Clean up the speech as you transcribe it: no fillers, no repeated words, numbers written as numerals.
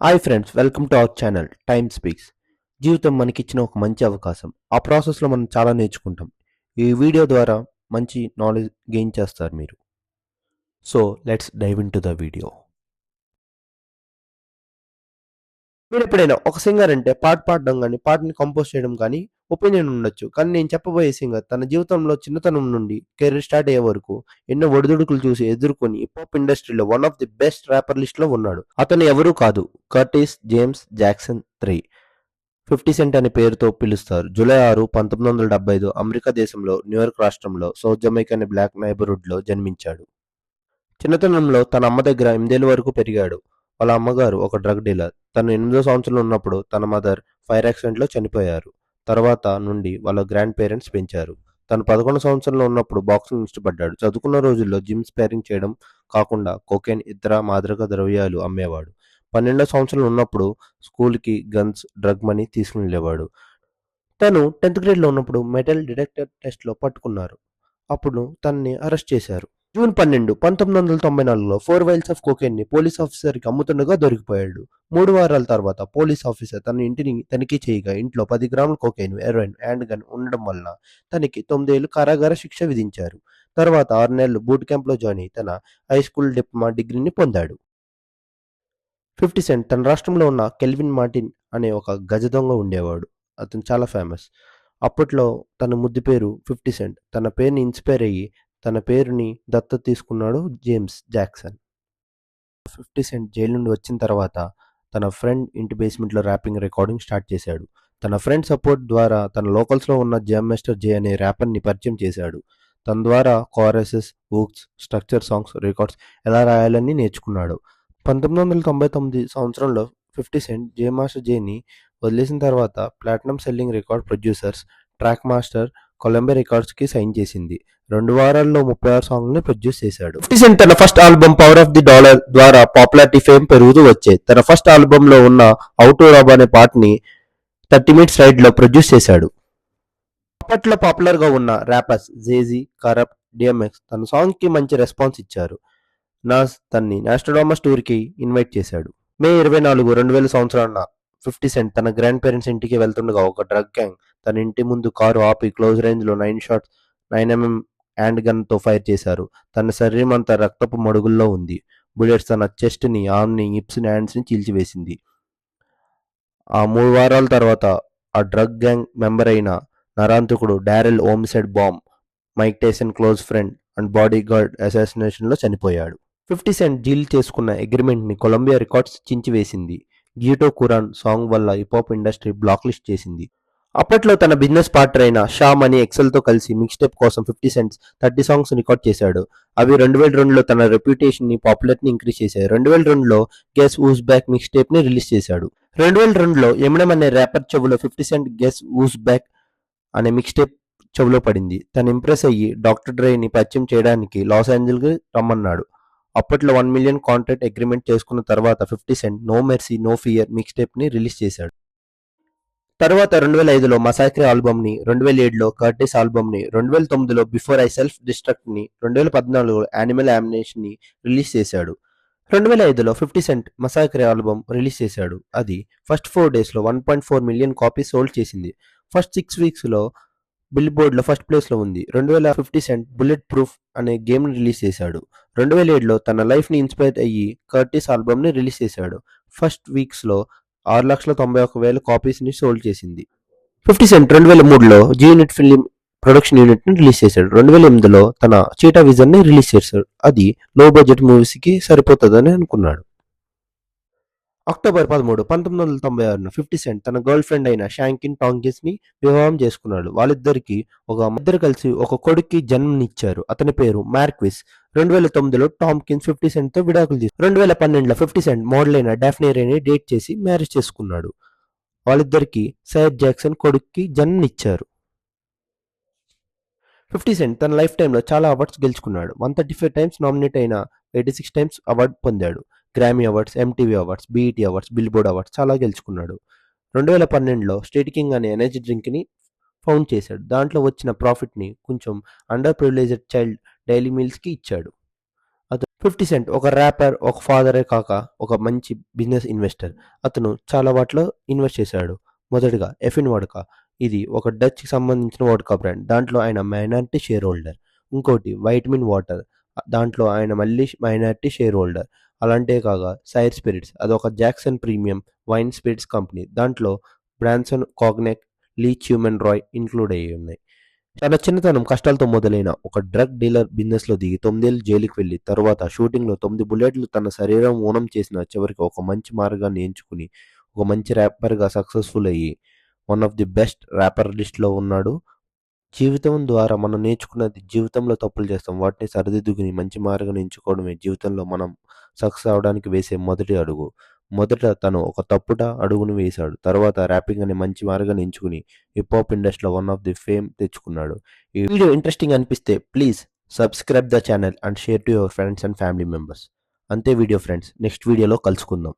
Hi friends, welcome to our channel time speaks. జీవితం మనకిచ్చిన ఒక మంచి అవకాశం. ఆ ప్రాసెస్లో మనం చాలా నేర్చుకుంటాం. ఈ వీడియో ద్వారా మంచి నాలెడ్జ్ గెయిన్ చేస్తారు మీరు. So let's dive into the video. మీరు ఎప్పుడైనా ఒక సింగర్ అంటే పాట పాడడం కానీ పాటని కంపోజ్ చేయడం కానీ ఒపీనియన్ ఉండొచ్చు. కానీ నేను చెప్పబోయే సింగర్ తన జీవితంలో చిన్నతనం నుండి కెరీర్ స్టార్ట్ అయ్యే వరకు ఎన్నో ఒడిదుడుకులు చూసి ఎదుర్కొని హిప్ ఇండస్ట్రీలో one of the best wrapper list లో ఉన్నాడు. అతను ఎవరూ కాదు, కర్టిస్ జేమ్స్ జాక్సన్ 3. 50 సెంట్ అనే పేరుతో పిలుస్తారు. జూలై 6, 1975 అమెరికా దేశంలో న్యూయార్క్ రాష్ట్రంలో సౌత్ జమైకా అనే బ్లాక్ నైబర్హుడ్లో జన్మించాడు. చిన్నతనంలో తన అమ్మ దగ్గర 8 ఏళ్ల వరకు పెరిగాడు. వాళ్ళ అమ్మగారు ఒక డ్రగ్ డీలర్. తను 8వ సంవత్సరంలో ఉన్నప్పుడు తన మదర్ ఫైర్ యాక్సిడెంట్లో చనిపోయారు. తర్వాత నుండి వాళ్ళ గ్రాండ్ పేరెంట్స్ పెంచారు. తను 11 సంవత్సరంలో ఉన్నప్పుడు బాక్సింగ్ ఇష్టపడ్డాడు. చదువుకున్న రోజుల్లో జిమ్ స్పారింగ్ చేయడం కాకుండా కొకైన్, ఇతర మాదక ద్రవ్యాలు అమ్మేవాడు. 12వ సంవత్సరంలో ఉన్నప్పుడు స్కూల్కి గన్స్, డ్రగ్ మనీ తీసుకుని వెళ్ళేవాడు. తను 10th గ్రేడ్లో ఉన్నప్పుడు మెటల్ డిటెక్టర్ టెస్ట్లో పట్టుకున్నారు. అప్పుడు తనని అరెస్ట్ చేశారు. జూన్ 12, 1994లో 4 వైల్స్ ఆఫ్ కోకెయిన్ని పోలీస్ ఆఫీసర్కి అమ్ముతుండగా దొరికిపోయాడు. 3 వారాల తర్వాత పోలీస్ ఆఫీసర్ తన ఇంటిని తనిఖీ చేయగా ఇంట్లో 10 గ్రాముల కోకెయిన్, హెరోయిన్, హ్యాండ్ గన్ ఉండడం వల్ల తనకి 9 ఏళ్లు కారాగార శిక్ష విధించారు. తర్వాత 6 నెలలు బూట్ క్యాంప్లో జాయిన్ అయి తన హై స్కూల్ డిప్లొమా డిగ్రీని పొందాడు. 50 సెంట్ తన రాష్ట్రంలో ఉన్న కెల్విన్ మార్టిన్ అనే ఒక గజ దొంగ ఉండేవాడు. అతను చాలా ఫేమస్. అప్పట్లో తన ముద్దు పేరు 50 సెంట్. తన పేరుని ఇన్స్పైర్ అయ్యి తన పేరుని దత్తత తీసుకున్నాడు జేమ్స్ జాక్సన్. 50 సెంట్ జైలు నుండి వచ్చిన తర్వాత తన ఫ్రెండ్ ఇంటి బేస్మెంట్లో ర్యాపింగ్ రికార్డింగ్ స్టార్ట్ చేశాడు. తన ఫ్రెండ్ సపోర్ట్ ద్వారా తన లోకల్స్లో ఉన్న జామ్ మాస్టర్ జే అనే ర్యాపర్ని పరిచయం చేశాడు. తన ద్వారా కోరసెస్, హూక్స్, స్ట్రక్చర్ సాంగ్స్, రికార్డ్స్ ఎలా రాయాలని నేర్చుకున్నాడు. 1999 సంవత్సరంలో 50 సెంట్ జే మాస్టర్ జేని వదిలేసిన తర్వాత platinum selling record producers track master Columbia రికార్డ్స్కి సైన్ చేసింది. 2 వారాల్లో 36 సాంగ్ని ప్రొడ్యూస్ చేశాడు. 50 సెంట్ తన first album power of the dollar ద్వారా పాపులారిటీ, ఫేమ్ పెరుగుతూ వచ్చాయి. తన ఫస్ట్ ఆల్బమ్లో ఉన్న హౌ టు రాబ్ అనే పాటని 30 మినిట్స్ రైడ్లో ప్రొడ్యూస్ చేశాడు. అప్పట్లో పాపులర్గా ఉన్న ర్యాపర్స్ జేజీ, కరప్ట్, డిఎంఎక్స్ తన సాంగ్కి మంచి రెస్పాన్స్ ఇచ్చారు. నాస్ తన్ని నాస్ట్రాడామస్ టూర్కి ఇన్వైట్ చేశాడు. మే 24, 2000 సంవత్సరాన 50 సెంట్ తన గ్రాండ్ పేరెంట్స్ ఇంటికి వెళ్తుండగా ఒక డ్రగ్ గ్యాంగ్ తన ఇంటి ముందు కారు ఆపి క్లోజ్ రేంజ్లో 9 షాట్స్ 9mm హ్యాండ్ గన్తో ఫైర్ చేశారు. తన శరీరం అంతా రక్తపు మడుగుల్లో ఉంది. బుల్లెట్స్ తన చెస్ట్ని, ఆర్మ్ని, హిప్స్ని, హ్యాండ్స్ని చీల్చివేసింది. ఆ 3 వారాల తర్వాత ఆ డ్రగ్ గ్యాంగ్ మెంబర్ అయిన నరాంతకుడు Darryl homicide Baum Mike Tyson close friend and bodyguard అసాసినేషన్లో చనిపోయాడు. 50 సెంట్ డీల్ చేసుకున్న అగ్రిమెంట్ని కొలంబియా రికార్డ్స్ చించివేసింది. గీటో కురాన్ సాంగ్ వల్ల హిపాప్ ఇండస్ట్రీ బ్లాక్ లిస్ట్ చేసింది. అప్పట్లో తన బిజినెస్ పార్ట్నర్ అయిన షా మనీ ఎక్సెల్తో కలిసి మిక్స్టేప్ కోసం 50 సెంట్స్ 30 సాంగ్స్ రికార్డ్ చేశాడు. అవి 2002లో తన రెప్యుటేషన్ని, పాపులారిటీని ఇంక్రీజ్ చేశాయి. 2002లో గెస్ ఊస్ బ్యాక్ మిక్స్టేప్ని రిలీజ్ చేశాడు. 2002లో ఎమినెమ్ అనే ర్యాపర్ చెవులో 50 సెంట్ గెస్ ఊస్ బ్యాక్ అనే మిక్స్టేప్ చెవులో పడింది. తను ఇంప్రెస్ అయ్యి డాక్టర్ డ్రేని పరిచయం చేయడానికి లాస్ ఏంజల్స్కి రమ్మన్నాడు. అప్పట్లో 1 మిలియన్ కాంట్రాక్ట్ అగ్రిమెంట్ చేసుకున్న తర్వాత 50 cent no mercy no fear మిక్స్టేప్ని రిలీజ్ చేశాడు. తర్వాత 2005లో మసాక్రే ఆల్బమ్ని, 2007లో కర్టిస్ ఆల్బమ్ని, 2009లో బిఫోర్ ఐ సెల్ఫ్ డిస్ట్రక్ట్ని, 2014లో యానిమల్ యామినేషన్ని రిలీజ్ చేశాడు. 2005లో 50 సెంట్ మసాక్రే ఆల్బమ్ రిలీజ్ చేశాడు. అది ఫస్ట్ 4 డేస్లో 1.4 మిలియన్ కాపీస్ సోల్డ్ చేసింది. ఫస్ట్ 6 వీక్స్లో బిల్ బోర్డ్లో ఫస్ట్ ప్లేస్లో ఉంది. 2050 సెంట్ బుల్లెట్ ప్రూఫ్ అనే గేమ్ని రిలీజ్ చేశాడు. 2007లో తన లైఫ్ని ఇన్స్పైర్ అయ్యి కర్టిస్ ఆల్బమ్ని రిలీజ్ చేశాడు. ఫస్ట్ వీక్స్లో 6,91,000 కాపీస్ని సోల్డ్ చేసింది. 50 సెంట్ 2003లో జీ యూనిట్ ఫిల్మ్ ప్రొడక్షన్ యూనిట్ని రిలీజ్ చేశాడు. 2008లో తన చీటా విజన్ని రిలీజ్ చేశాడు. అది లో బడ్జెట్ మూవీస్కి సరిపోతుందని అనుకున్నాడు. అక్టోబర్ 13, 1996న 50 సెంట్ తన గర్ల్ ఫ్రెండ్ అయిన షాంకిన్ టాంకిన్స్ని వివాహం చేసుకున్నాడు. వాళ్ళిద్దరికి ఇద్దరు కలిసి ఒక కొడుక్కి జన్మనిచ్చారు. అతని పేరు మార్క్విస్. 2009లో టాంకిన్స్ 50 సెంట్తో విడాకులు తీసుకున్నాడు. 2012లో 50 సెంట్ మోడల్ అయిన డాఫ్నే రేని డేట్ చేసి మ్యారేజ్ చేసుకున్నాడు. వాళ్ళిద్దరికి సయద్ జాక్సన్ కొడుక్కి జన్మనిచ్చారు. 50 సెంట్ తన లైఫ్ టైంలో చాలా అవార్డ్స్ గెలుచుకున్నాడు. 135 టైమ్స్ నామినేట్ అయిన 86 టైమ్స్ అవార్డు పొందాడు. గ్రామీ awards, MTV awards, BET awards, bill board awards చాలా గెలుచుకున్నాడు. 2012లో స్టేట్ కింగ్ అనే ఎనర్జీ డ్రింక్ని ఫౌండ్ చేశాడు. దాంట్లో వచ్చిన ప్రాఫిట్ని కొంచెం అండర్ ప్రివిలేజ్డ్ చైల్డ్ డైలీ మీల్స్కి ఇచ్చాడు. అతను 50 సెంట్ ఒక ర్యాపర్, ఒక ఫాదరే కాక ఒక మంచి బిజినెస్ ఇన్వెస్టర్. అతను చాలా వాటిలో ఇన్వెస్ట్ చేశాడు. మొదటగా ఎఫిన్ వోడ్కా. ఇది ఒక డచ్‌కి సంబంధించిన వోడ్కా బ్రాండ్. దాంట్లో ఆయన మైనారిటీ షేర్ హోల్డర్. ఇంకోటి వైటమిన్ వాటర్. దాంట్లో ఆయన మళ్ళీ మైనారిటీ షేర్ హోల్డర్. అలాంటే కాక సైర్ స్పిరిట్స్ అదొక Jackson premium wine spirits company. దాంట్లో బ్రాన్సన్ కాగ్నాక్, లీ చ్యూమెన్ రాయ్ ఇంక్లూడ్ అయ్యి ఉన్నాయి. తన చిన్నతనం కష్టాలతో మొదలైన ఒక డ్రగ్ డీలర్ బిజినెస్లో దిగి 9 ఏళ్ళు జైలుకి వెళ్ళి తర్వాత షూటింగ్లో 9 బుల్లెట్లు తన శరీరం ఊనం చేసిన చివరికి ఒక మంచి మార్గాన్ని ఎంచుకుని ఒక మంచి ర్యాపర్గా సక్సెస్ఫుల్ అయ్యి one of the best wrapper లిస్ట్లో ఉన్నాడు. జీవితం ద్వారా మనం నేర్చుకున్నది జీవితంలో తప్పులు చేస్తాం. వాటిని సరిదిద్దుకుని మంచి మార్గాన్ని ఎంచుకోవడమే జీవితంలో మనం సక్సెస్ అవడానికి వేసే మొదటి అడుగు. మొదట తను ఒక తప్పుట అడుగును వేశాడు. తర్వాత ర్యాపింగ్ అనే మంచి మార్గాన్ని ఎంచుకుని హిప్ హాప్ ఇండస్ట్రీలో వన్ ఆఫ్ ది ఫేమ్ తెచ్చుకున్నాడు. ఈ వీడియో ఇంట్రెస్టింగ్ అనిపిస్తే please subscribe the channel and share to your friends and family members. అంతే వీడియో ఫ్రెండ్స్. నెక్స్ట్ వీడియోలో కలుసుకుందాం.